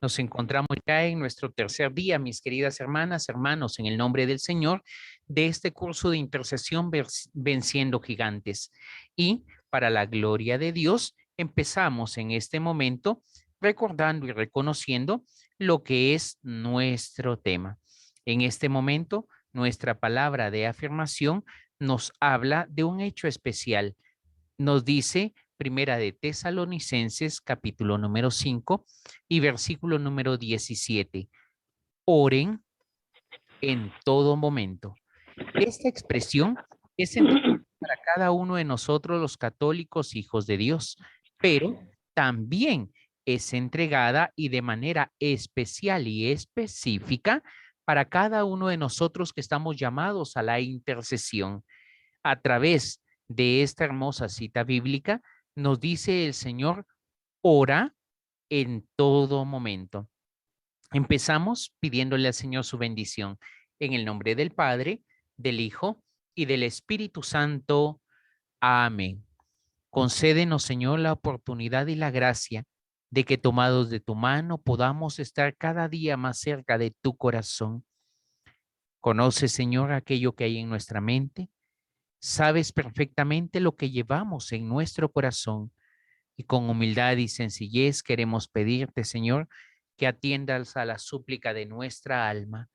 Nos encontramos ya en nuestro tercer día, mis queridas hermanas, hermanos, en el nombre del Señor, de este curso de intercesión venciendo gigantes. Y para la gloria de Dios, empezamos en este momento recordando y reconociendo lo que es nuestro tema. En este momento, nuestra palabra de afirmación nos habla de un hecho especial. Nos dice Primera de Tesalonicenses, capítulo número 5 y versículo número 17. Oren en todo momento. Esta expresión es para cada uno de nosotros los católicos hijos de Dios, pero también es entregada y de manera especial y específica para cada uno de nosotros que estamos llamados a la intercesión. A través de esta hermosa cita bíblica, nos dice el Señor, ora en todo momento. Empezamos pidiéndole al Señor su bendición. En el nombre del Padre, del Hijo y del Espíritu Santo. Amén. Concédenos, Señor, la oportunidad y la gracia de que tomados de tu mano podamos estar cada día más cerca de tu corazón. Conoce, Señor, aquello que hay en nuestra mente. Sabes perfectamente lo que llevamos en nuestro corazón y con humildad y sencillez queremos pedirte, Señor, que atiendas a la súplica de nuestra alma.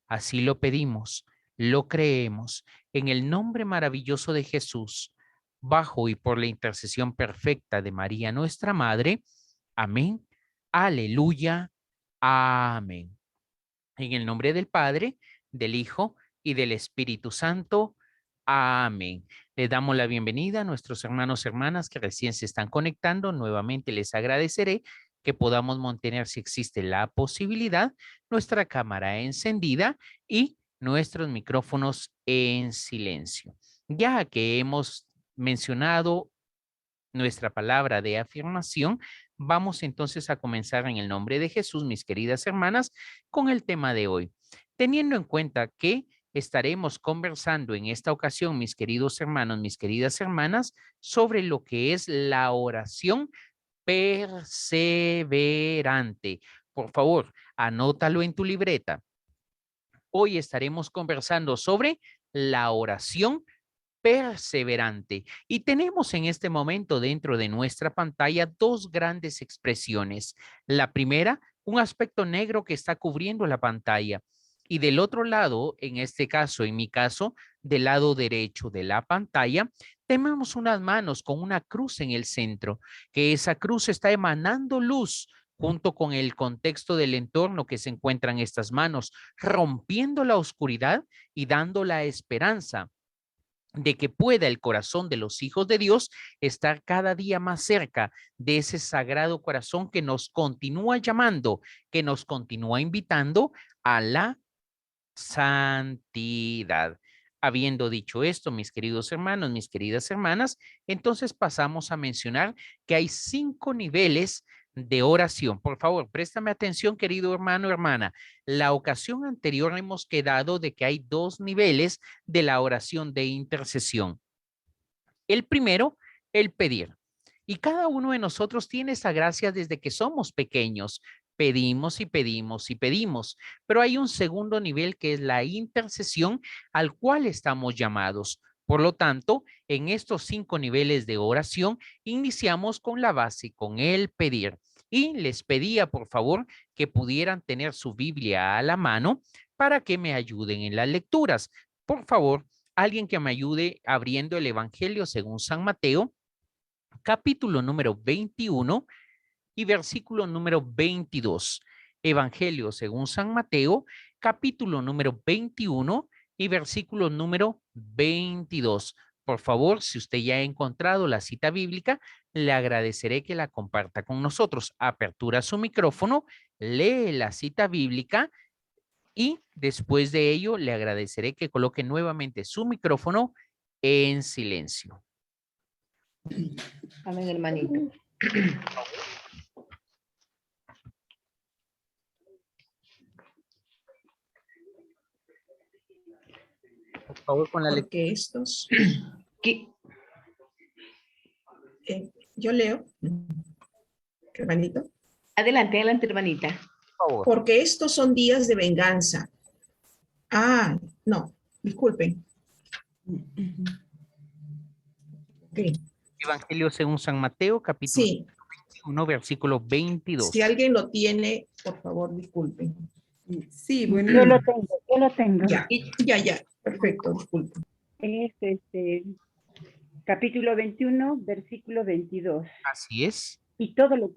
Así lo pedimos, lo creemos, en el nombre maravilloso de Jesús, bajo y por la intercesión perfecta de María, nuestra Madre. Amén. Aleluya. Amén. En el nombre del Padre, del Hijo y del Espíritu Santo. Amén. Le damos la bienvenida a nuestros hermanos y hermanas que recién se están conectando. Nuevamente les agradeceré que podamos mantener, si existe la posibilidad, nuestra cámara encendida y nuestros micrófonos en silencio. Ya que hemos mencionado nuestra palabra de afirmación, vamos entonces a comenzar en el nombre de Jesús, mis queridas hermanas, con el tema de hoy. Teniendo en cuenta que estaremos conversando en esta ocasión, mis queridos hermanos, mis queridas hermanas, sobre lo que es la oración perseverante. Por favor, anótalo en tu libreta. Hoy estaremos conversando sobre la oración perseverante. Y tenemos en este momento dentro de nuestra pantalla dos grandes expresiones. La primera, un aspecto negro que está cubriendo la pantalla. Y del otro lado, en este caso, en mi caso, del lado derecho de la pantalla, tenemos unas manos con una cruz en el centro, que esa cruz está emanando luz junto con el contexto del entorno que se encuentran estas manos, rompiendo la oscuridad y dando la esperanza de que pueda el corazón de los hijos de Dios estar cada día más cerca de ese sagrado corazón que nos continúa llamando, que nos continúa invitando a la santidad. Habiendo dicho esto, mis queridos hermanos, mis queridas hermanas, entonces pasamos a mencionar que hay 5 niveles de oración. Por favor, préstame atención, querido hermano, hermana. La ocasión anterior hemos quedado de que hay 2 niveles de la oración de intercesión. El primero, el pedir. Y cada uno de nosotros tiene esa gracia desde que somos pequeños. Pedimos y pedimos y pedimos. Pero hay un segundo nivel que es la intercesión al cual estamos llamados. Por lo tanto, en estos 5 niveles de oración, iniciamos con la base, con el pedir. Y les pedía, por favor, que pudieran tener su Biblia a la mano para que me ayuden en las lecturas. Por favor, alguien que me ayude abriendo el Evangelio según San Mateo, capítulo número 21 y versículo número 22. Evangelio según San Mateo, capítulo número 21 y versículo número 22. Por favor, si usted ya ha encontrado la cita bíblica, le agradeceré que la comparta con nosotros. Apertura su micrófono, lee la cita bíblica y después de ello le agradeceré que coloque nuevamente su micrófono en silencio. Amén, hermanito. Por favor, con la lectura. Porque estos, ¿Qué? yo leo, hermanito. Adelante, adelante, hermanita. favor. porque estos son días de venganza. Ah, no, disculpen. Ok. Evangelio según San Mateo, capítulo Sí, 1, versículo 22. si alguien lo tiene, por favor, disculpen. Sí, bueno. Yo lo tengo. Ya, ya, perfecto, disculpen. Es capítulo 21, versículo 22. Así es. Y todo lo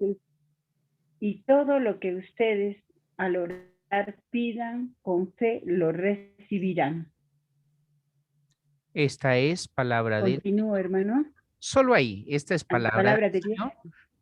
que ustedes al orar pidan con fe lo recibirán. Esta es palabra de... Continúo, hermano. Solo ahí, esta es palabra Palabra del de Dios. Señor.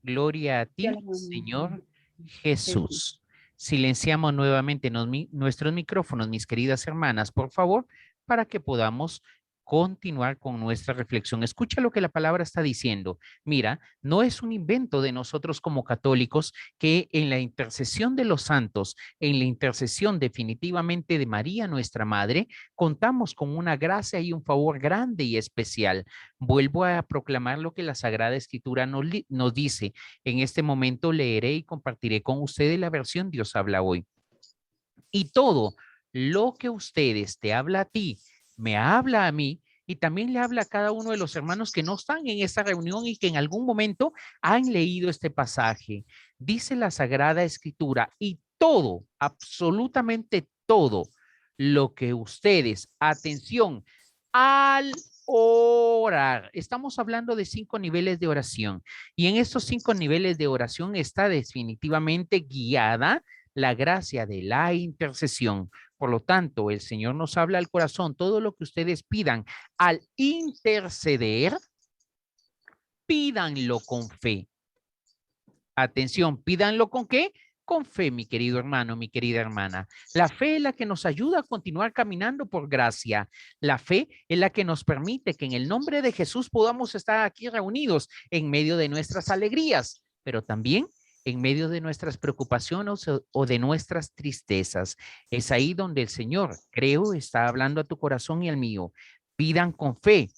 Gloria a Te ti, alabamos. Señor Jesús. Silenciamos nuevamente nuestros micrófonos, mis queridas hermanas, por favor, para que podamos continuar con nuestra reflexión. Escucha lo que la palabra está diciendo. Mira, no es un invento de nosotros como católicos que en la intercesión de los santos, en la intercesión definitivamente de María, nuestra Madre, contamos con una gracia y un favor grande y especial. Vuelvo a proclamar lo que la Sagrada Escritura nos dice. En este momento leeré y compartiré con ustedes la versión Dios habla hoy. Y todo lo que ustedes te habla a ti, me habla a mí y también le habla a cada uno de los hermanos que no están en esta reunión y que en algún momento han leído este pasaje. Dice la Sagrada Escritura y todo, absolutamente todo lo que ustedes, atención, al orar. Estamos hablando de 5 niveles de oración y en estos 5 niveles de oración está definitivamente guiada la gracia de la intercesión. Por lo tanto, el Señor nos habla al corazón. Todo lo que ustedes pidan al interceder, pídanlo con fe. Atención, pídanlo con qué? Con fe, mi querido hermano, mi querida hermana. La fe es la que nos ayuda a continuar caminando por gracia. La fe es la que nos permite que en el nombre de Jesús podamos estar aquí reunidos en medio de nuestras alegrías, pero también en medio de nuestras preocupaciones o de nuestras tristezas. Es ahí donde el Señor, creo, está hablando a tu corazón y al mío. Pidan con fe,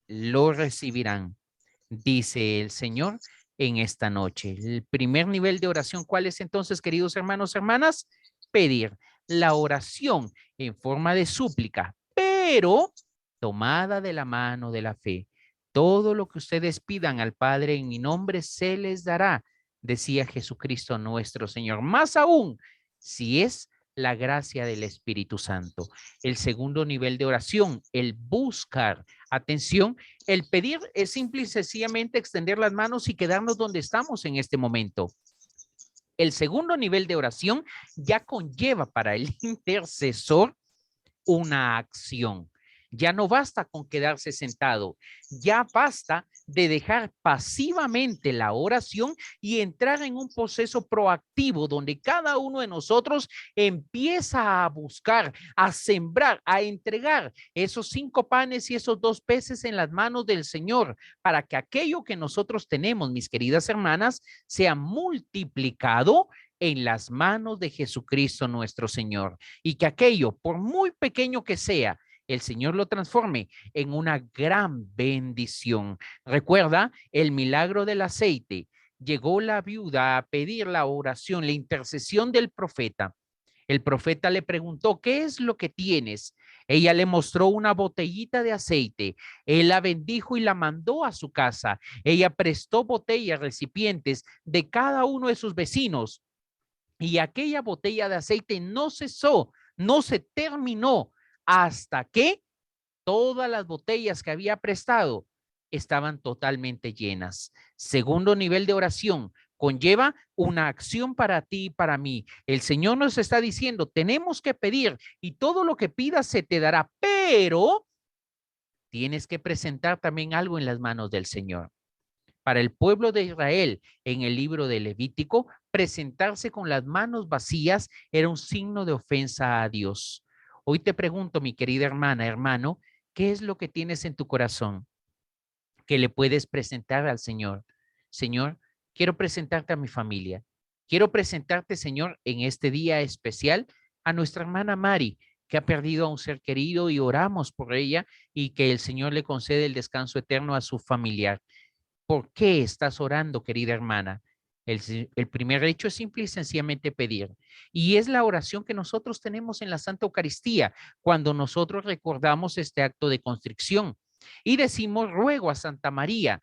lo recibirán, dice el Señor en esta noche. El primer nivel de oración, ¿cuál es entonces, queridos hermanos, hermanas? Pedir la oración en forma de súplica, pero tomada de la mano de la fe. Todo lo que ustedes pidan al Padre en mi nombre se les dará, decía Jesucristo nuestro Señor. Más aún, si es la gracia del Espíritu Santo. El segundo nivel de oración, el buscar. Atención, el pedir es simple y sencillamente extender las manos y quedarnos donde estamos en este momento. El segundo nivel de oración ya conlleva para el intercesor una acción. Ya no basta con quedarse sentado, ya basta de dejar pasivamente la oración y entrar en un proceso proactivo donde cada uno de nosotros empieza a buscar, a sembrar, a entregar esos 5 panes y esos 2 peces en las manos del Señor para que aquello que nosotros tenemos, mis queridas hermanas, sea multiplicado en las manos de Jesucristo nuestro Señor y que aquello, por muy pequeño que sea, el Señor lo transforme en una gran bendición. Recuerda el milagro del aceite. Llegó la viuda a pedir la oración, la intercesión del profeta. El profeta le preguntó, ¿qué es lo que tienes? Ella le mostró una botellita de aceite. Él la bendijo y la mandó a su casa. Ella prestó botellas, recipientes de cada uno de sus vecinos. Y aquella botella de aceite no cesó, no se terminó hasta que todas las botellas que había prestado estaban totalmente llenas. Segundo nivel de oración conlleva una acción para ti y para mí. El Señor nos está diciendo, tenemos que pedir y todo lo que pidas se te dará, pero tienes que presentar también algo en las manos del Señor. Para el pueblo de Israel, en el libro de Levítico, presentarse con las manos vacías era un signo de ofensa a Dios. Hoy te pregunto, mi querida hermana, hermano, ¿qué es lo que tienes en tu corazón que le puedes presentar al Señor? Señor, quiero presentarte a mi familia. Quiero presentarte, Señor, en este día especial a nuestra hermana Mari, que ha perdido a un ser querido y oramos por ella y que el Señor le concede el descanso eterno a su familiar. ¿Por qué estás orando, querida hermana? El primer hecho es simple y sencillamente pedir. Y es la oración que nosotros tenemos en la Santa Eucaristía, cuando nosotros recordamos este acto de constricción y decimos, ruego a Santa María,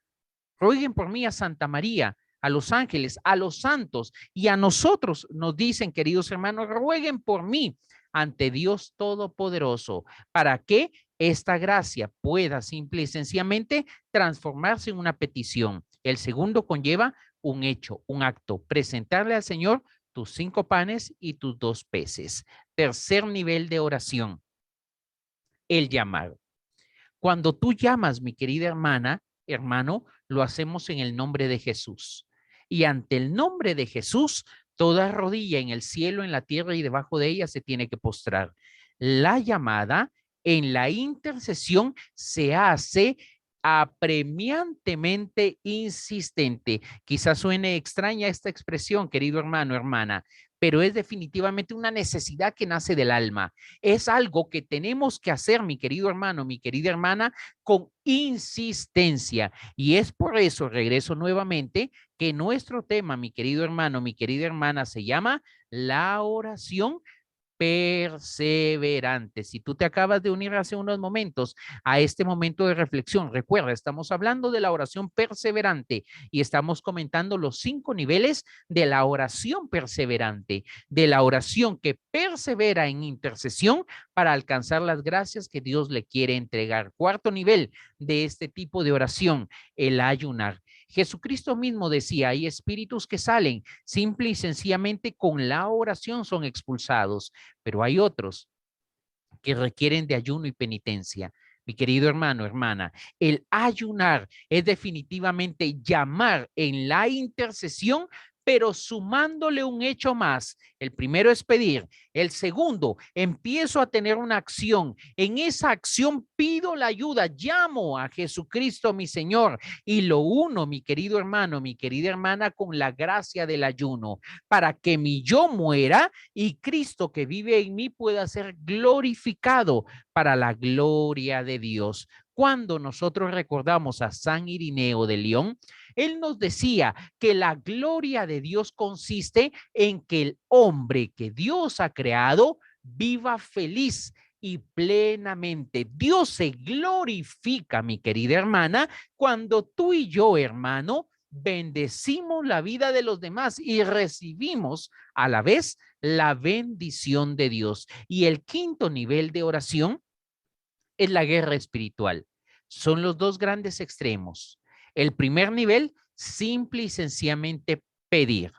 rueguen por mí a Santa María, a los ángeles, a los santos y a nosotros nos dicen, queridos hermanos, rueguen por mí ante Dios Todopoderoso, para que esta gracia pueda simple y sencillamente transformarse en una petición. El segundo conlleva un hecho, un acto, presentarle al Señor tus 5 panes y tus 2 peces. Tercer nivel de oración, el llamar. Cuando tú llamas, mi querida hermana, hermano, lo hacemos en el nombre de Jesús. Y ante el nombre de Jesús, toda rodilla en el cielo, en la tierra y debajo de ella se tiene que postrar. La llamada en la intercesión se hace apremiantemente insistente. Quizás suene extraña esta expresión, querido hermano, hermana, pero es definitivamente una necesidad que nace del alma. Es algo que tenemos que hacer, mi querido hermano, mi querida hermana, con insistencia. Y es por eso, regreso nuevamente, que nuestro tema, mi querido hermano, mi querida hermana, se llama la oración perseverante. Si tú te acabas de unir hace unos momentos a este momento de reflexión, recuerda, estamos hablando de la oración perseverante y estamos comentando los 5 niveles de la oración perseverante, de la oración que persevera en intercesión para alcanzar las gracias que Dios le quiere entregar. Cuarto nivel de este tipo de oración, el ayunar. Jesucristo mismo decía, hay espíritus que salen simple y sencillamente con la oración son expulsados, pero hay otros que requieren de ayuno y penitencia. Mi querido hermano, hermana, el ayunar es definitivamente llamar en la intercesión, pero sumándole un hecho más. El primero es pedir. El segundo, empiezo a tener una acción. En esa acción pido la ayuda, llamo a Jesucristo, mi Señor, y lo uno, mi querido hermano, mi querida hermana, con la gracia del ayuno, para que mi yo muera y Cristo que vive en mí pueda ser glorificado para la gloria de Dios. Cuando nosotros recordamos a San Irineo de León, él nos decía que la gloria de Dios consiste en que el hombre que Dios ha creado viva feliz y plenamente. Dios se glorifica, mi querida hermana, cuando tú y yo, hermano, bendecimos la vida de los demás y recibimos a la vez la bendición de Dios. Y el quinto nivel de oración es la guerra espiritual. Son los 2 grandes extremos. El primer nivel, simple y sencillamente pedir.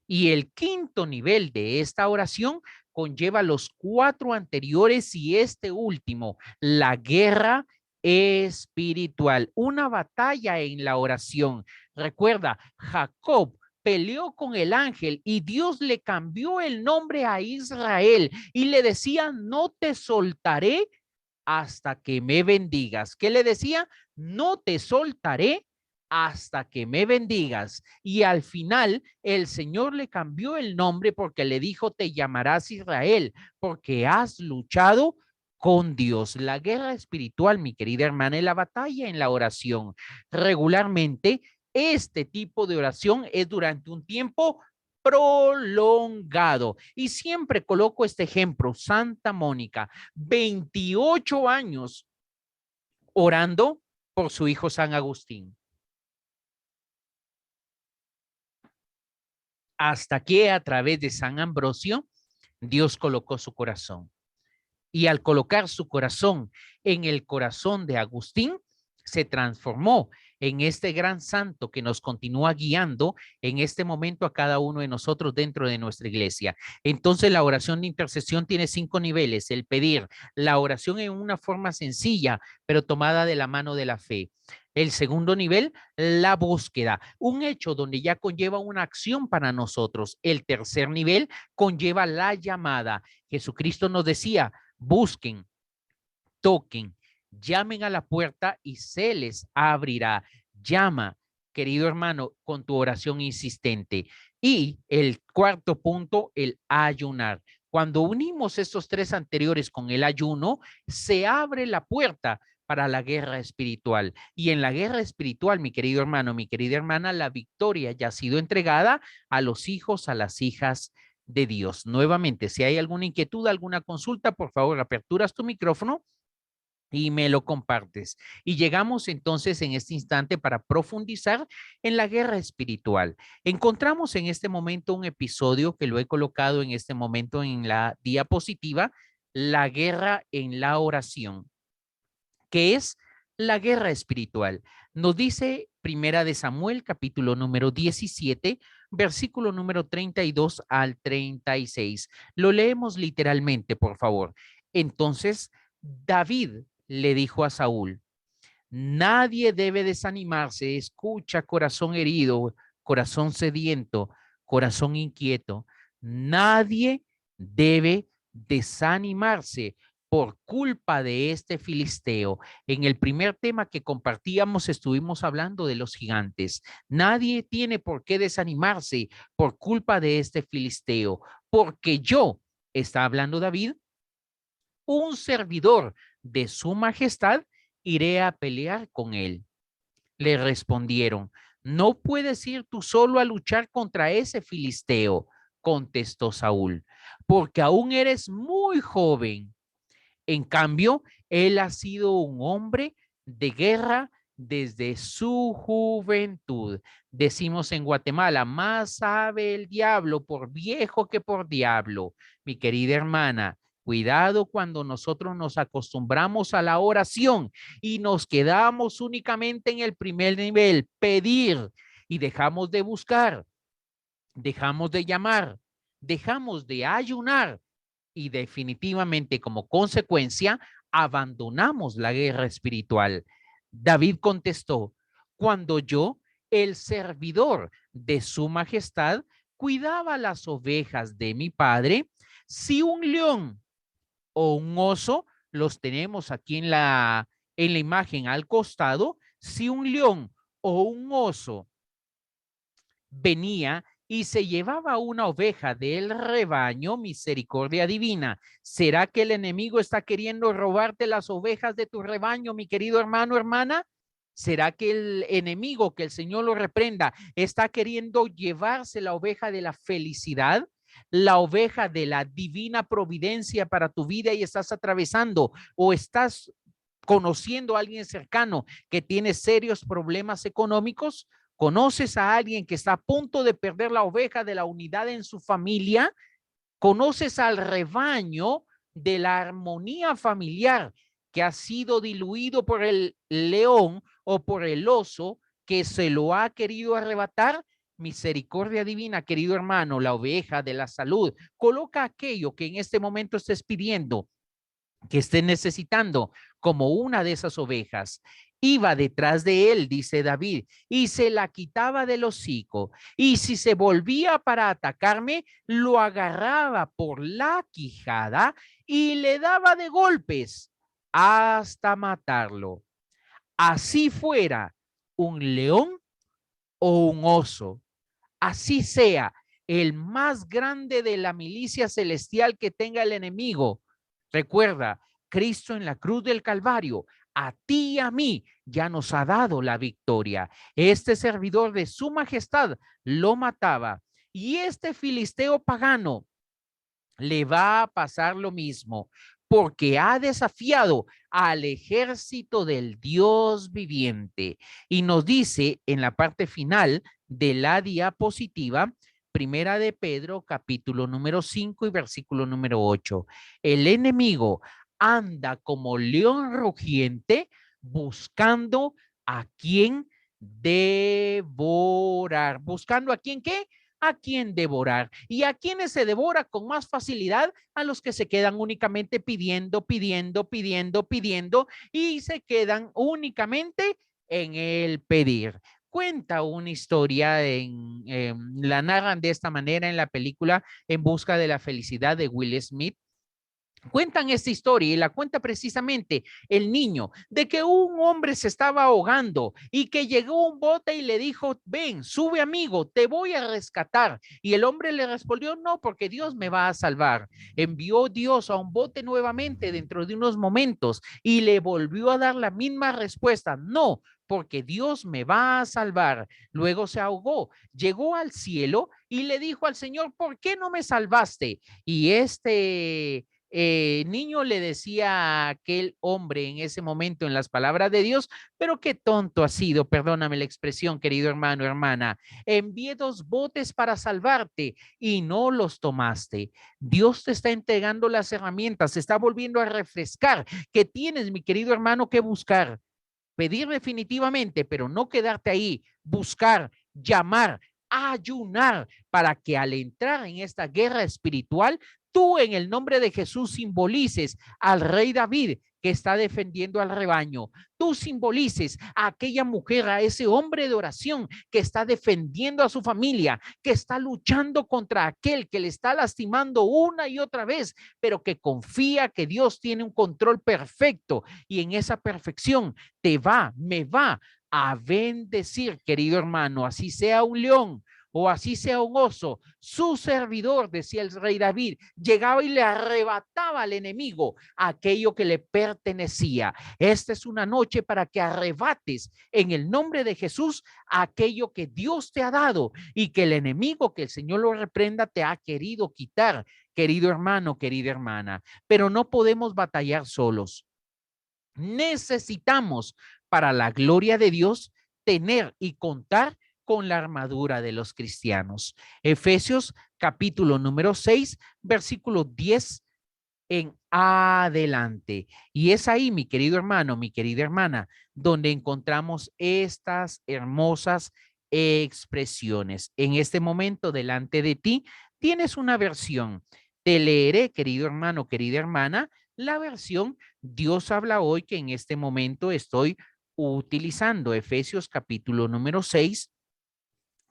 Y el quinto nivel de esta oración conlleva los 4 anteriores y este último, la guerra espiritual, una batalla en la oración. Recuerda, Jacob peleó con el ángel y Dios le cambió el nombre a Israel y le decía, no te soltaré hasta que me bendigas. ¿Qué le decía? No te soltaré hasta que me bendigas. Y al final el Señor le cambió el nombre porque le dijo, te llamarás Israel, porque has luchado con Dios. La guerra espiritual, mi querida hermana, es la batalla en la oración. Regularmente, este tipo de oración es durante un tiempo prolongado. Y siempre coloco este ejemplo, Santa Mónica, 28 años orando por su hijo San Agustín. Hasta que a través de San Ambrosio, Dios colocó su corazón. Y al colocar su corazón en el corazón de Agustín, se transformó en este gran santo que nos continúa guiando en este momento a cada uno de nosotros dentro de nuestra iglesia. Entonces la oración de intercesión tiene 5 niveles, el pedir, la oración en una forma sencilla, pero tomada de la mano de la fe. El segundo nivel, la búsqueda, un hecho donde ya conlleva una acción para nosotros. El tercer nivel conlleva la llamada. Jesucristo nos decía, busquen, toquen, llamen a la puerta y se les abrirá. Llama, querido hermano, con tu oración insistente. Y el cuarto punto, el ayunar. Cuando unimos estos 3 anteriores con el ayuno, se abre la puerta para la guerra espiritual. Y en la guerra espiritual, mi querido hermano, mi querida hermana, la victoria ya ha sido entregada a los hijos, a las hijas de Dios. Nuevamente, si hay alguna inquietud, alguna consulta, por favor, aperturas tu micrófono y me lo compartes. Y llegamos entonces en este instante para profundizar en la guerra espiritual. Encontramos en este momento un episodio que lo he colocado en este momento en la diapositiva, la guerra en la oración, que es la guerra espiritual. Nos dice Primera de Samuel, capítulo número 17, versículo número 32 al 36. Lo leemos literalmente, por favor. Entonces, David le dijo a Saúl: nadie debe desanimarse. Escucha, corazón herido, corazón sediento, corazón inquieto. Nadie debe desanimarse por culpa de este filisteo. En el primer tema que compartíamos estuvimos hablando de los gigantes. Nadie tiene por qué desanimarse por culpa de este filisteo, porque yo, está hablando David, un servidor de su majestad, iré a pelear con él. Le respondieron: no puedes ir tú solo a luchar contra ese filisteo, contestó Saúl, porque aún eres muy joven. En cambio, él ha sido un hombre de guerra desde su juventud. Decimos en Guatemala: más sabe el diablo por viejo que por diablo. Mi querida hermana, cuidado cuando nosotros nos acostumbramos a la oración y nos quedamos únicamente en el primer nivel, pedir, y dejamos de buscar, dejamos de llamar, dejamos de ayunar y definitivamente como consecuencia abandonamos la guerra espiritual. David contestó: cuando yo, el servidor de su majestad, cuidaba las ovejas de mi padre, si un león o un oso, los tenemos aquí en la imagen al costado, si un león o un oso venía y se llevaba una oveja del rebaño, misericordia divina. ¿Será que el enemigo está queriendo robarte las ovejas de tu rebaño, mi querido hermano, hermana? ¿Será que el enemigo, que el Señor lo reprenda, está queriendo llevarse la oveja de la felicidad, la oveja de la divina providencia para tu vida, y estás atravesando o estás conociendo a alguien cercano que tiene serios problemas económicos? ¿Conoces a alguien que está a punto de perder la oveja de la unidad en su familia? ¿Conoces al rebaño de la armonía familiar que ha sido diluido por el león o por el oso que se lo ha querido arrebatar? Misericordia divina, querido hermano, la oveja de la salud. Coloca aquello que en este momento estés pidiendo, que esté necesitando, como una de esas ovejas. Iba detrás de él, dice David, y se la quitaba del hocico. Y si se volvía para atacarme, lo agarraba por la quijada y le daba de golpes hasta matarlo. Así fuera un león o un oso, así sea el más grande de la milicia celestial que tenga el enemigo. Recuerda, Cristo en la cruz del Calvario, a ti y a mí, ya nos ha dado la victoria. Este servidor de su majestad lo mataba, y este filisteo pagano le va a pasar lo mismo, porque ha desafiado al ejército del Dios viviente. Y nos dice en la parte final de la diapositiva, Primera de Pedro, capítulo número 5 y versículo número 8. El enemigo anda como león rugiente buscando a quien devorar. ¿Buscando a quien qué? A quien devorar. ¿Y a quienes se devora con más facilidad? A los que se quedan únicamente pidiendo, pidiendo, pidiendo, pidiendo, y se quedan únicamente en el pedir. Cuenta una historia, la narran de esta manera en la película En busca de la felicidad de Will Smith. Cuentan esta historia y la cuenta precisamente el niño de que un hombre se estaba ahogando y que llegó un bote y le dijo, ven, sube amigo, te voy a rescatar. Y el hombre le respondió, no, porque Dios me va a salvar. Envió Dios a un bote nuevamente dentro de unos momentos y le volvió a dar la misma respuesta, no, porque Dios me va a salvar. Luego se ahogó, llegó al cielo y le dijo al Señor, ¿por qué no me salvaste? Y niño le decía a aquel hombre en ese momento en las palabras de Dios, pero qué tonto ha sido, perdóname la expresión, querido hermano, hermana, envié 2 botes para salvarte y no los tomaste. Dios te está entregando las herramientas, se está volviendo a refrescar que tienes, mi querido hermano, que buscar, pedir definitivamente, pero no quedarte ahí, buscar, llamar, ayunar para que al entrar en esta guerra espiritual, tú en el nombre de Jesús simbolices al rey David que está defendiendo al rebaño. Tú simbolices a aquella mujer, a ese hombre de oración que está defendiendo a su familia, que está luchando contra aquel que le está lastimando una y otra vez, pero que confía que Dios tiene un control perfecto y en esa perfección me va a bendecir, querido hermano, así sea un león o así sea un oso, su servidor, decía el rey David, llegaba y le arrebataba al enemigo aquello que le pertenecía. Esta es una noche para que arrebates en el nombre de Jesús aquello que Dios te ha dado y que el enemigo, que el Señor lo reprenda, te ha querido quitar, querido hermano, querida hermana. Pero no podemos batallar solos. Necesitamos, para la gloria de Dios, tener y contar con la armadura de los cristianos. Efesios capítulo número 6, versículo 10 en adelante. Y es ahí, mi querido hermano, mi querida hermana, donde encontramos estas hermosas expresiones. En este momento, delante de ti, tienes una versión. Te leeré, querido hermano, querida hermana, la versión Dios habla hoy que en este momento estoy utilizando. Efesios capítulo número 6,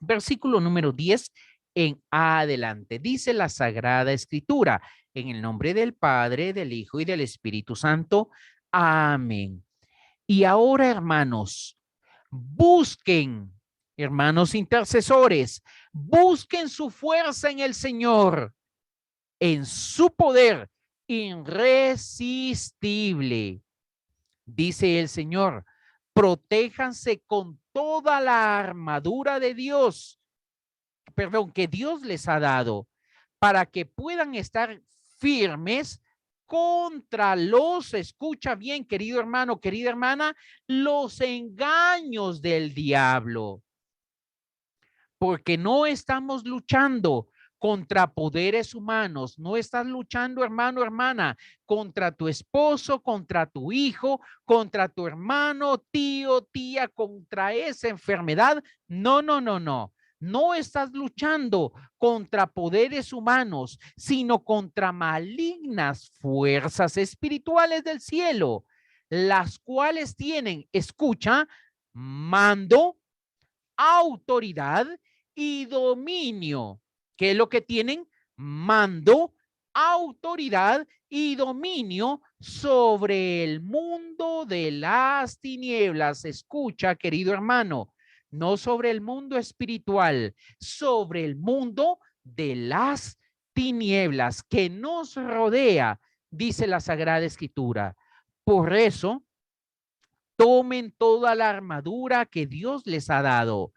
versículo número 10 en adelante. Dice la Sagrada Escritura, en el nombre del Padre, del Hijo y del Espíritu Santo. Amén. Y ahora, hermanos, busquen, hermanos intercesores, busquen su fuerza en el Señor, en su poder irresistible. Dice el Señor, protéjanse con toda la armadura de Dios, que Dios les ha dado, para que puedan estar firmes contra los, escucha bien, querido hermano, querida hermana, los engaños del diablo. Porque no estamos luchando contra poderes humanos, no estás luchando, hermano, hermana, contra tu esposo, contra tu hijo, contra tu hermano, tío, tía, contra esa enfermedad. No, no, no, no. No estás luchando contra poderes humanos, sino contra malignas fuerzas espirituales del cielo, las cuales tienen, escucha, mando, autoridad y dominio. ¿Qué es lo que tienen? Mando, autoridad y dominio sobre el mundo de las tinieblas. Escucha, querido hermano, no sobre el mundo espiritual, sobre el mundo de las tinieblas que nos rodea, dice la Sagrada Escritura. Por eso, tomen toda la armadura que Dios les ha dado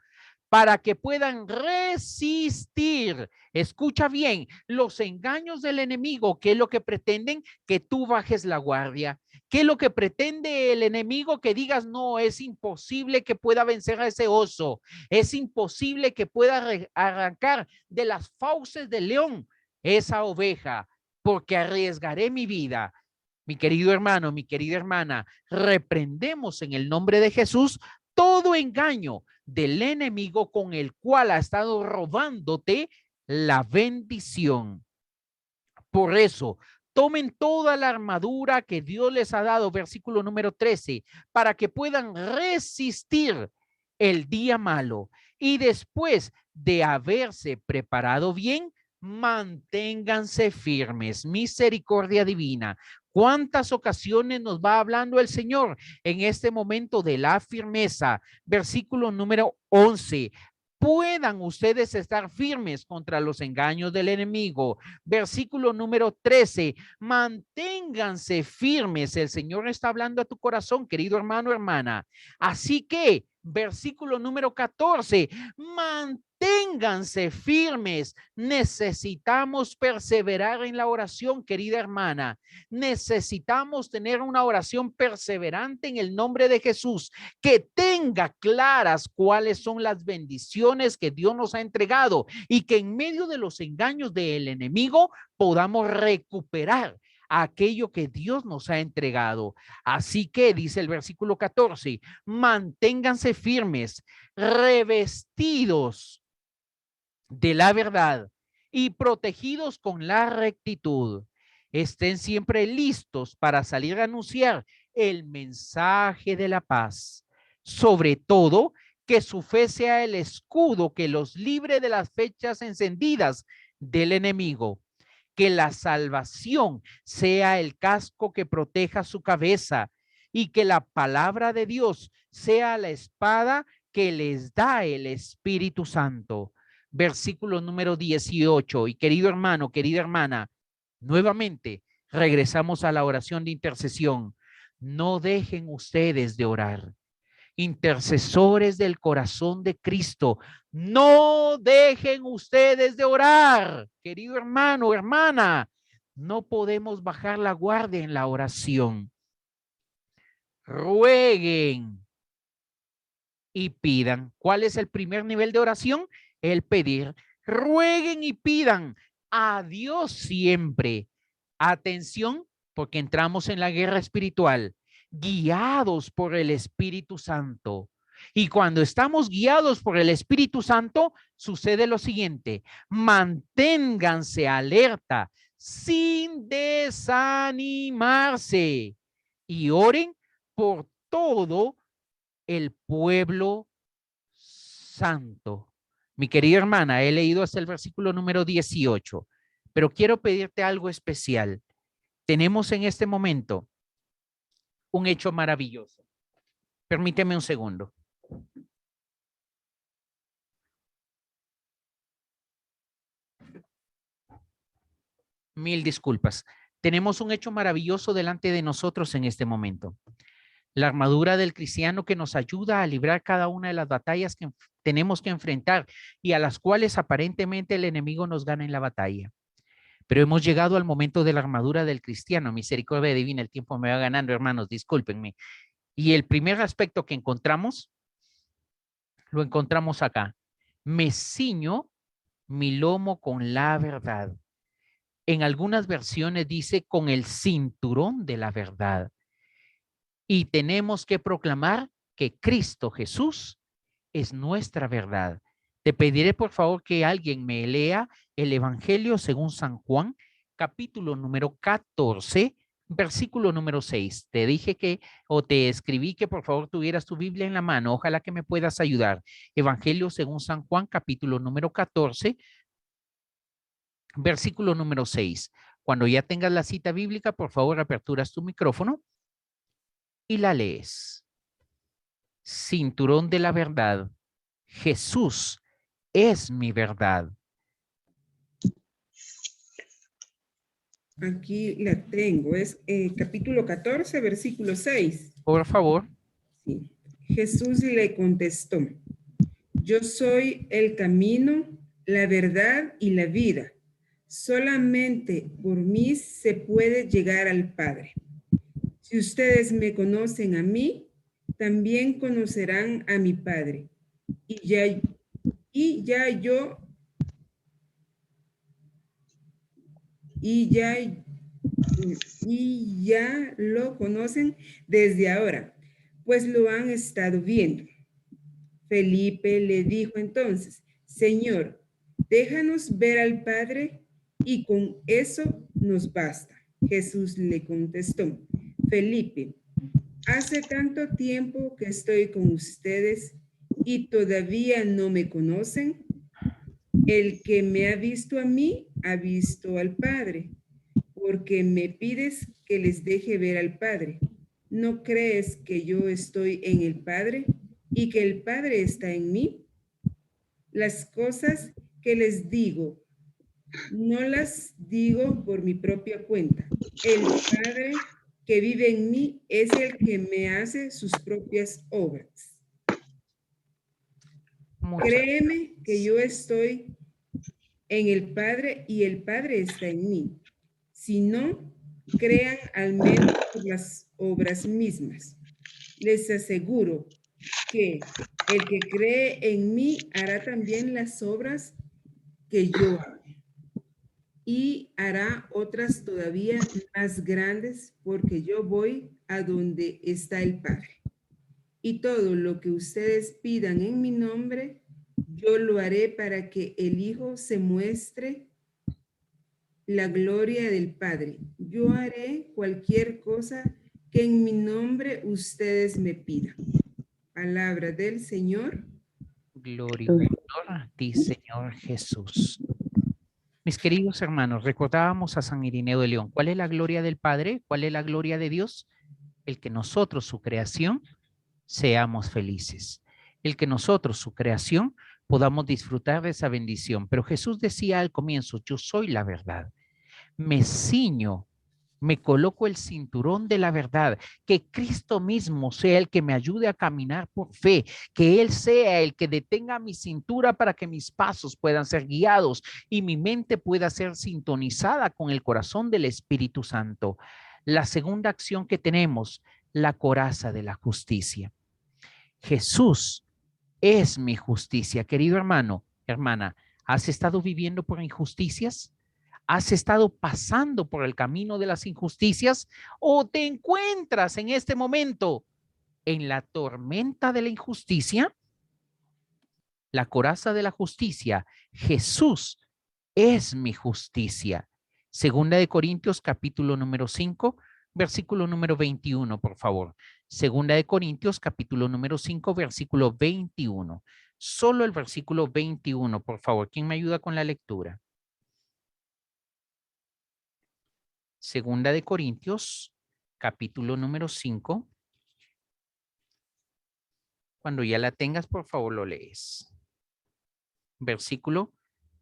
para que puedan resistir. Escucha bien, los engaños del enemigo, ¿qué es lo que pretenden? Que tú bajes la guardia. ¿Qué es lo que pretende el enemigo? Que digas, no, es imposible que pueda vencer a ese oso. Es imposible que pueda arrancar de las fauces del león esa oveja, porque arriesgaré mi vida. Mi querido hermano, mi querida hermana, reprendemos en el nombre de Jesús todo engaño del enemigo con el cual ha estado robándote la bendición. Por eso, tomen toda la armadura que Dios les ha dado, versículo número 13, para que puedan resistir el día malo y después de haberse preparado bien, manténganse firmes. Misericordia divina. ¿Cuántas ocasiones nos va hablando el Señor en este momento de la firmeza? Versículo número 11. Puedan ustedes estar firmes contra los engaños del enemigo. Versículo número 13. Manténganse firmes. El Señor está hablando a tu corazón, querido hermano, hermana. Así que, versículo número 14. Manténganse firmes. Necesitamos perseverar en la oración, querida hermana. Necesitamos tener una oración perseverante en el nombre de Jesús, que tenga claras cuáles son las bendiciones que Dios nos ha entregado y que en medio de los engaños del enemigo podamos recuperar aquello que Dios nos ha entregado. Así que dice el versículo 14, manténganse firmes, revestidos de la verdad y protegidos con la rectitud. Estén siempre listos para salir a anunciar el mensaje de la paz. Sobre todo, que su fe sea el escudo que los libre de las flechas encendidas del enemigo. Que la salvación sea el casco que proteja su cabeza y que la palabra de Dios sea la espada que les da el Espíritu Santo. Versículo número 18. Y querido hermano, querida hermana, nuevamente regresamos a la oración de intercesión. No dejen ustedes de orar. Intercesores del corazón de Cristo, no dejen ustedes de orar, querido hermano, hermana. No podemos bajar la guardia en la oración. Rueguen y pidan. ¿Cuál es el primer nivel de oración? El pedir. Rueguen y pidan a Dios siempre. Atención, porque entramos en la guerra espiritual, guiados por el Espíritu Santo. Y cuando estamos guiados por el Espíritu Santo, sucede lo siguiente: manténganse alerta sin desanimarse y oren por todo el pueblo santo. Mi querida hermana, he leído hasta el versículo número 18, pero quiero pedirte algo especial. Tenemos en este momento un hecho maravilloso. Permíteme un segundo. Mil disculpas. Tenemos un hecho maravilloso delante de nosotros en este momento. La armadura del cristiano que nos ayuda a librar cada una de las batallas que tenemos que enfrentar y a las cuales aparentemente el enemigo nos gana en la batalla. Pero hemos llegado al momento de la armadura del cristiano. Misericordia divina, el tiempo me va ganando, hermanos, discúlpenme. Y el primer aspecto que encontramos, lo encontramos acá. Me ciño mi lomo con la verdad. En algunas versiones dice con el cinturón de la verdad. Y tenemos que proclamar que Cristo Jesús es nuestra verdad. Te pediré por favor que alguien me lea el Evangelio según San Juan, capítulo número 14, versículo número 6. Te dije que, o te escribí que por favor tuvieras tu Biblia en la mano. Ojalá que me puedas ayudar. Evangelio según San Juan, capítulo número 14, versículo número 6. Cuando ya tengas la cita bíblica, por favor, aperturas tu micrófono y la lees. Cinturón de la verdad. Jesús es mi verdad. Aquí la tengo, es capítulo 14, versículo 6. Por favor. Sí. Jesús le contestó, yo soy el camino, la verdad y la vida. Solamente por mí se puede llegar al Padre. Si ustedes me conocen a mí, también conocerán a mi Padre. Y ya lo conocen desde ahora, pues lo han estado viendo. Felipe le dijo entonces, Señor, déjanos ver al Padre y con eso nos basta. Jesús le contestó, Felipe, hace tanto tiempo que estoy con ustedes y todavía no me conocen. El que me ha visto a mí, ha visto al Padre. Porque me pides que les deje ver al Padre. ¿No crees que yo estoy en el Padre y que el Padre está en mí? Las cosas que les digo, no las digo por mi propia cuenta. El Padre que vive en mí es el que me hace sus propias obras. Créeme que yo estoy en el Padre y el Padre está en mí. Si no, crean al menos por las obras mismas. Les aseguro que el que cree en mí hará también las obras que yo hago y hará otras todavía más grandes porque yo voy a donde está el Padre. Y todo lo que ustedes pidan en mi nombre, yo lo haré para que el Hijo se muestre la gloria del Padre. Yo haré cualquier cosa que en mi nombre ustedes me pidan. Palabra del Señor. Gloria y honor a ti, Señor Jesús. Mis queridos hermanos, recordábamos a San Irineo de León. ¿Cuál es la gloria del Padre? ¿Cuál es la gloria de Dios? El que nosotros, su creación, seamos felices. El que nosotros, su creación, podamos disfrutar de esa bendición. Pero Jesús decía al comienzo, yo soy la verdad. Me ciño, me coloco el cinturón de la verdad, que Cristo mismo sea el que me ayude a caminar por fe, que Él sea el que detenga mi cintura para que mis pasos puedan ser guiados y mi mente pueda ser sintonizada con el corazón del Espíritu Santo. La segunda acción que tenemos, la coraza de la justicia. Jesús es mi justicia. Querido hermano, hermana, ¿has estado viviendo por injusticias? ¿Has estado pasando por el camino de las injusticias o te encuentras en este momento en la tormenta de la injusticia? La coraza de la justicia, Jesús es mi justicia. Segunda de Corintios, capítulo número 5, versículo número 21, por favor. Segunda de Corintios, capítulo número 5, versículo 21. Solo el versículo 21, por favor. ¿Quién me ayuda con la lectura? Segunda de Corintios, capítulo número 5. Cuando ya la tengas, por favor, lo lees. Versículo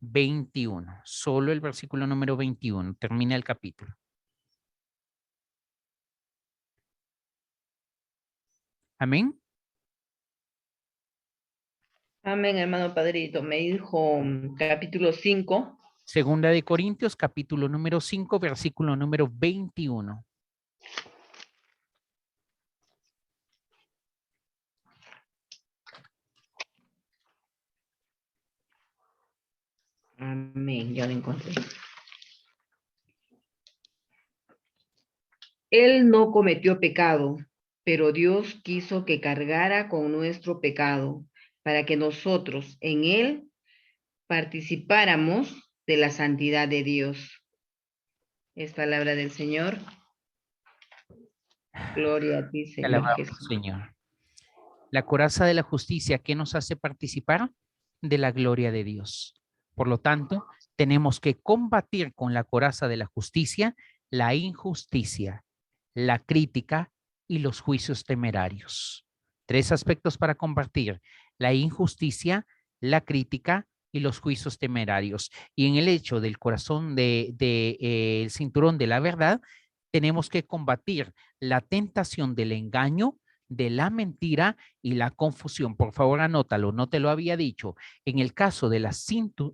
21. Solo el versículo número 21. Termina el capítulo. Amén. Amén, hermano Padrito. Me dijo capítulo 5. Segunda de Corintios, capítulo número 5, versículo número 21. Amén, ya lo encontré. Él no cometió pecado, pero Dios quiso que cargara con nuestro pecado para que nosotros en él participáramos de la santidad de Dios. Es palabra del Señor. Gloria a ti, Te Señor alabamos, Jesús. Señor. La coraza de la justicia, ¿qué nos hace participar? De la gloria de Dios. Por lo tanto, tenemos que combatir con la coraza de la justicia la injusticia, la crítica y los juicios temerarios. Tres aspectos para combatir: la injusticia, la crítica y los juicios temerarios. Y en el hecho del corazón el cinturón de la verdad, tenemos que combatir la tentación del engaño, de la mentira y la confusión. Por favor, anótalo, no te lo había dicho. En el caso de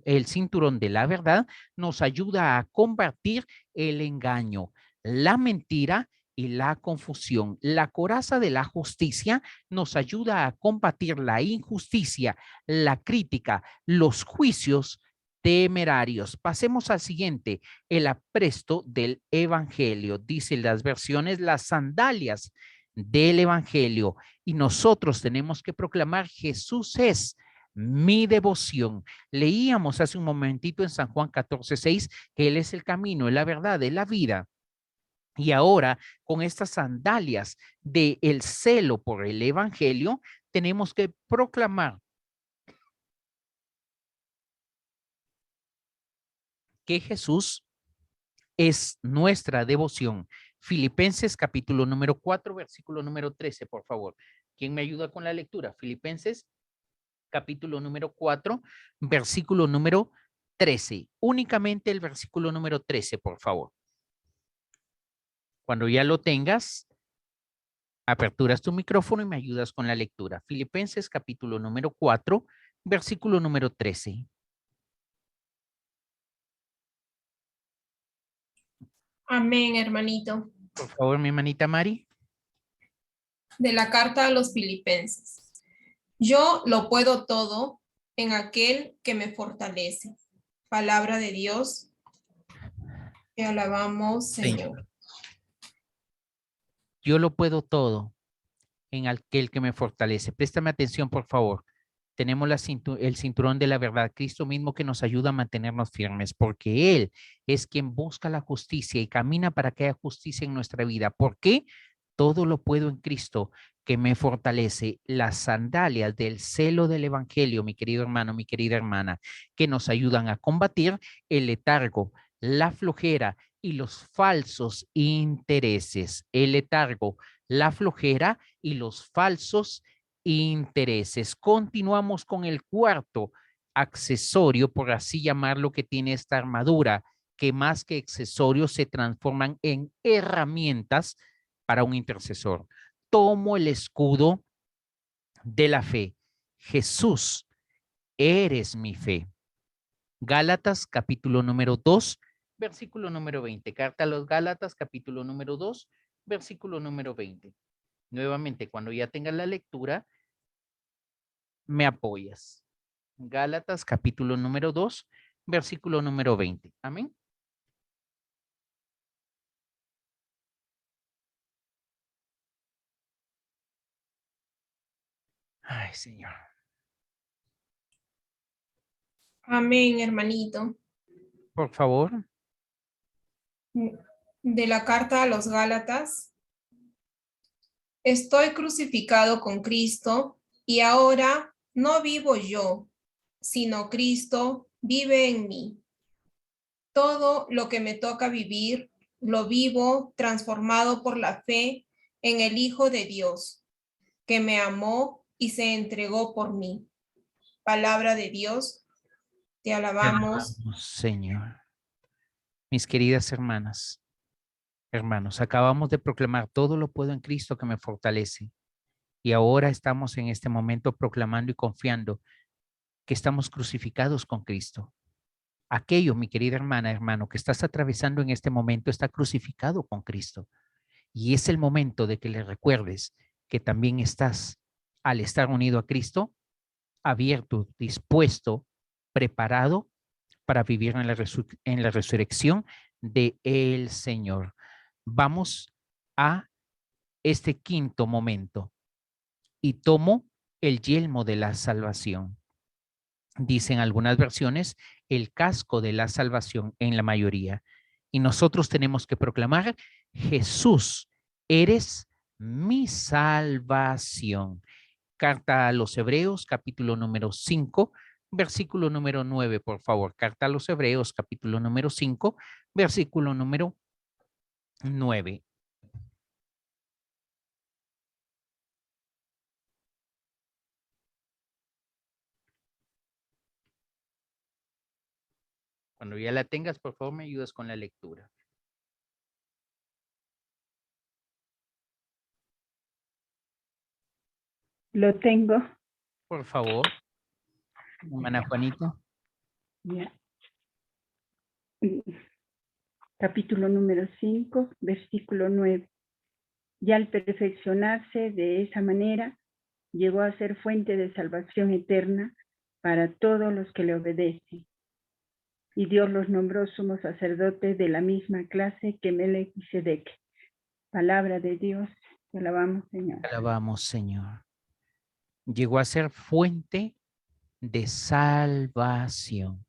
el cinturón de la verdad, nos ayuda a combatir el engaño, la mentira y la confusión. La coraza de la justicia nos ayuda a combatir la injusticia, la crítica, los juicios temerarios. Pasemos al siguiente, el apresto del evangelio. Dicen las versiones, las sandalias del evangelio. Y nosotros tenemos que proclamar: Jesús es mi devoción. Leíamos hace un momentito en San Juan 14:6 que Él es el camino, la verdad, la vida. Y ahora, con estas sandalias del celo por el evangelio, tenemos que proclamar que Jesús es nuestra devoción. Filipenses capítulo número 4, versículo número 13, por favor. ¿Quién me ayuda con la lectura? Filipenses capítulo número 4, versículo número 13. Únicamente el versículo número 13, por favor. Cuando ya lo tengas, aperturas tu micrófono y me ayudas con la lectura. Filipenses capítulo número 4, versículo número 13. Amén, hermanito. Por favor, mi hermanita Mari. De la carta a los Filipenses. Yo lo puedo todo en aquel que me fortalece. Palabra de Dios. Te alabamos, Señor. Yo lo puedo todo en aquel que me fortalece. Préstame atención, por favor. Tenemos el cinturón de la verdad, Cristo mismo que nos ayuda a mantenernos firmes, porque Él es quien busca la justicia y camina para que haya justicia en nuestra vida. ¿Por qué? Todo lo puedo en Cristo que me fortalece. Las sandalias del celo del evangelio, mi querido hermano, mi querida hermana, que nos ayudan a combatir el letargo, la flojera y los falsos intereses. El letargo, la flojera y los falsos intereses. Continuamos con el cuarto accesorio, por así llamarlo, que tiene esta armadura, que más que accesorios se transforman en herramientas para un intercesor. Tomo el escudo de la fe. Jesús, eres mi fe. Gálatas, capítulo número 2, versículo número 20. Carta a los Gálatas, capítulo número 2, versículo número 20. Nuevamente, cuando ya tengas la lectura, me apoyas. Gálatas, capítulo número 2, versículo número 20. Amén. Ay, Señor. Amén, hermanito. Por favor. De la carta a los Gálatas. Estoy crucificado con Cristo y ahora no vivo yo, sino Cristo vive en mí. Todo lo que me toca vivir, lo vivo transformado por la fe en el Hijo de Dios, que me amó y se entregó por mí. Palabra de Dios, te alabamos. Señor. Mis queridas hermanas, hermanos, acabamos de proclamar todo lo puedo en Cristo que me fortalece. Y ahora estamos en este momento proclamando y confiando que estamos crucificados con Cristo. Aquello, mi querida hermana, hermano, que estás atravesando en este momento está crucificado con Cristo. Y es el momento de que le recuerdes que también estás, al estar unido a Cristo, abierto, dispuesto, preparado para vivir en la resurrección de el Señor. Vamos a este quinto momento y tomo el yelmo de la salvación. Dicen algunas versiones el casco de la salvación en la mayoría. Y nosotros tenemos que proclamar: Jesús, eres mi salvación. Carta a los Hebreos, capítulo número 5, versículo número 9, por favor. Carta a los Hebreos, capítulo número 5, versículo número 9. Cuando ya la tengas, por favor, me ayudas con la lectura. Lo tengo. Por favor, hermana Juanita. Ya. Capítulo número 5, versículo 9. Y al perfeccionarse de esa manera, llegó a ser fuente de salvación eterna para todos los que le obedecen. Y Dios los nombró sumos sacerdotes de la misma clase que Melquisedec. Palabra de Dios, te alabamos, Señor. Alabamos, Señor. Llegó a ser fuente de salvación.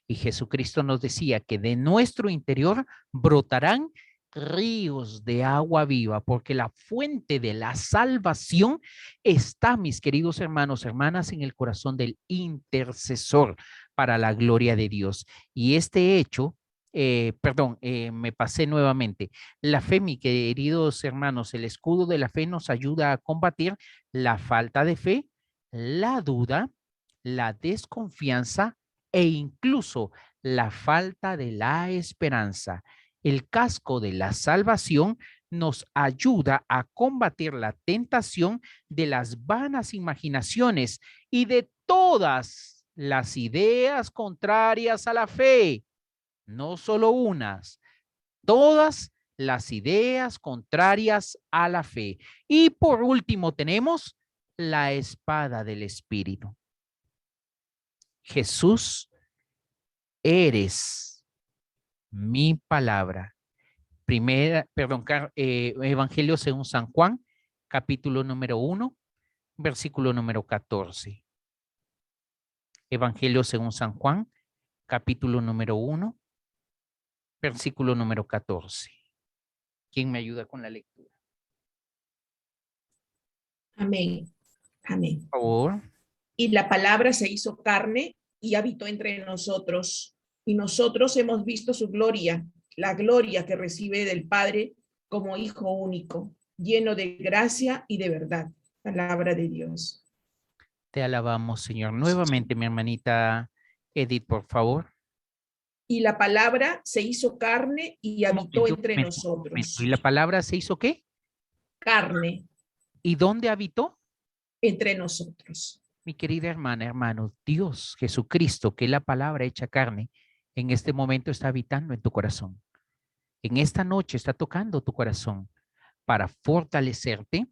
Y Jesucristo nos decía que de nuestro interior brotarán ríos de agua viva, porque la fuente de la salvación está, mis queridos hermanos, hermanas, en el corazón del intercesor. para la gloria de Dios. Y este hecho, me pasé nuevamente. La fe, mis queridos hermanos, el escudo de la fe nos ayuda a combatir la falta de fe, la duda, la desconfianza e incluso la falta de la esperanza. El casco de la salvación nos ayuda a combatir la tentación de las vanas imaginaciones y de todas las ideas contrarias a la fe. No solo unas, todas las ideas contrarias a la fe. Y por último tenemos la espada del Espíritu. Jesús, eres mi palabra. Evangelio según San Juan, capítulo número 1, versículo número 14. Evangelio según San Juan, capítulo número 1, versículo número 14. ¿Quién me ayuda con la lectura? Amén. Amén. Por favor. Y la palabra se hizo carne y habitó entre nosotros. Y nosotros hemos visto su gloria, la gloria que recibe del Padre como Hijo único, lleno de gracia y de verdad. Palabra de Dios. Te alabamos, Señor. Nuevamente, mi hermanita Edith, por favor. Y la palabra se hizo carne y habitó entre nosotros. ¿Y la palabra se hizo qué? Carne. ¿Y dónde habitó? Entre nosotros. Mi querida hermana, hermano, Dios, Jesucristo, que es la palabra hecha carne, en este momento está habitando en tu corazón. En esta noche está tocando tu corazón para fortalecerte,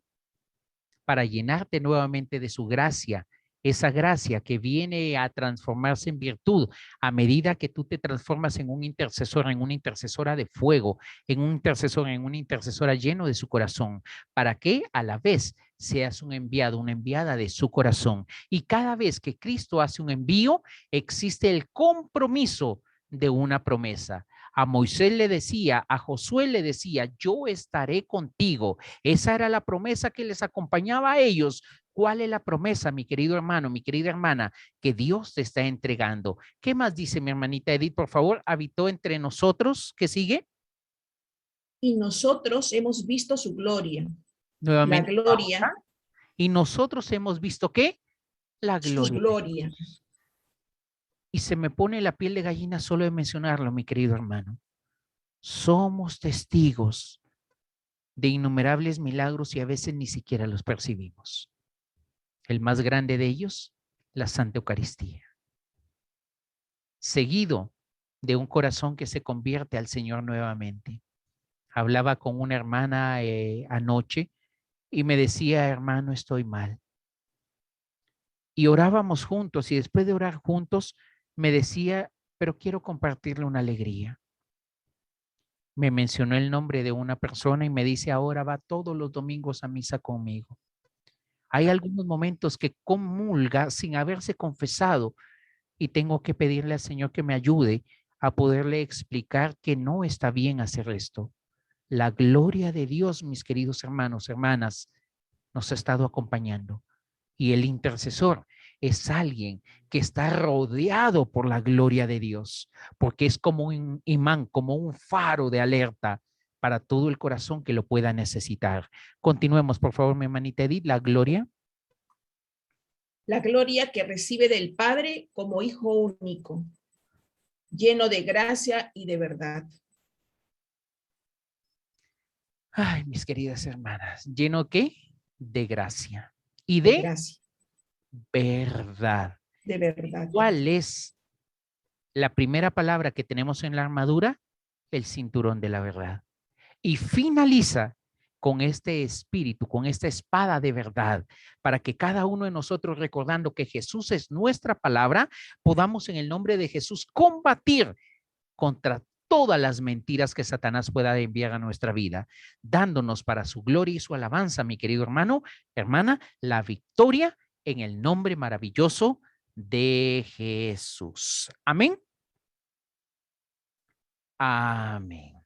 para llenarte nuevamente de su gracia, esa gracia que viene a transformarse en virtud a medida que tú te transformas en un intercesor, en una intercesora de fuego, en un intercesor, en una intercesora lleno de su corazón, para que a la vez seas un enviado, una enviada de su corazón. Y cada vez que Cristo hace un envío, existe el compromiso de una promesa. A Moisés le decía, a Josué le decía, yo estaré contigo. Esa era la promesa que les acompañaba a ellos. ¿Cuál es la promesa, mi querido hermano, mi querida hermana, que Dios te está entregando? ¿Qué más dice mi hermanita Edith, por favor? Habitó entre nosotros. ¿Qué sigue? Y nosotros hemos visto su gloria. Nuevamente. La gloria. Y nosotros hemos visto ¿qué? La gloria. Su gloria. Y se me pone la piel de gallina solo de mencionarlo, mi querido hermano. Somos testigos de innumerables milagros y a veces ni siquiera los percibimos. El más grande de ellos, la Santa Eucaristía. Seguido de un corazón que se convierte al Señor nuevamente. Hablaba con una hermana anoche y me decía, hermano, estoy mal. Y orábamos juntos y después de orar juntos me decía, pero quiero compartirle una alegría. Me mencionó el nombre de una persona y me dice, ahora va todos los domingos a misa conmigo. Hay algunos momentos que comulga sin haberse confesado y tengo que pedirle al Señor que me ayude a poderle explicar que no está bien hacer esto. La gloria de Dios, mis queridos hermanos, hermanas, nos ha estado acompañando. Y el intercesor es alguien que está rodeado por la gloria de Dios, porque es como un imán, como un faro de alerta para todo el corazón que lo pueda necesitar. Continuemos, por favor, mi hermanita Edith, la gloria. La gloria que recibe del Padre como Hijo único, lleno de gracia y de verdad. Ay, mis queridas hermanas, ¿lleno qué? De gracia y de gracia. Verdad. De verdad. ¿Cuál es la primera palabra que tenemos en la armadura? El cinturón de la verdad. Y finaliza con este espíritu, con esta espada de verdad, para que cada uno de nosotros, recordando que Jesús es nuestra palabra, podamos en el nombre de Jesús combatir contra todas las mentiras que Satanás pueda enviar a nuestra vida, dándonos para su gloria y su alabanza, mi querido hermano, hermana, la victoria en el nombre maravilloso de Jesús. Amén. Amén.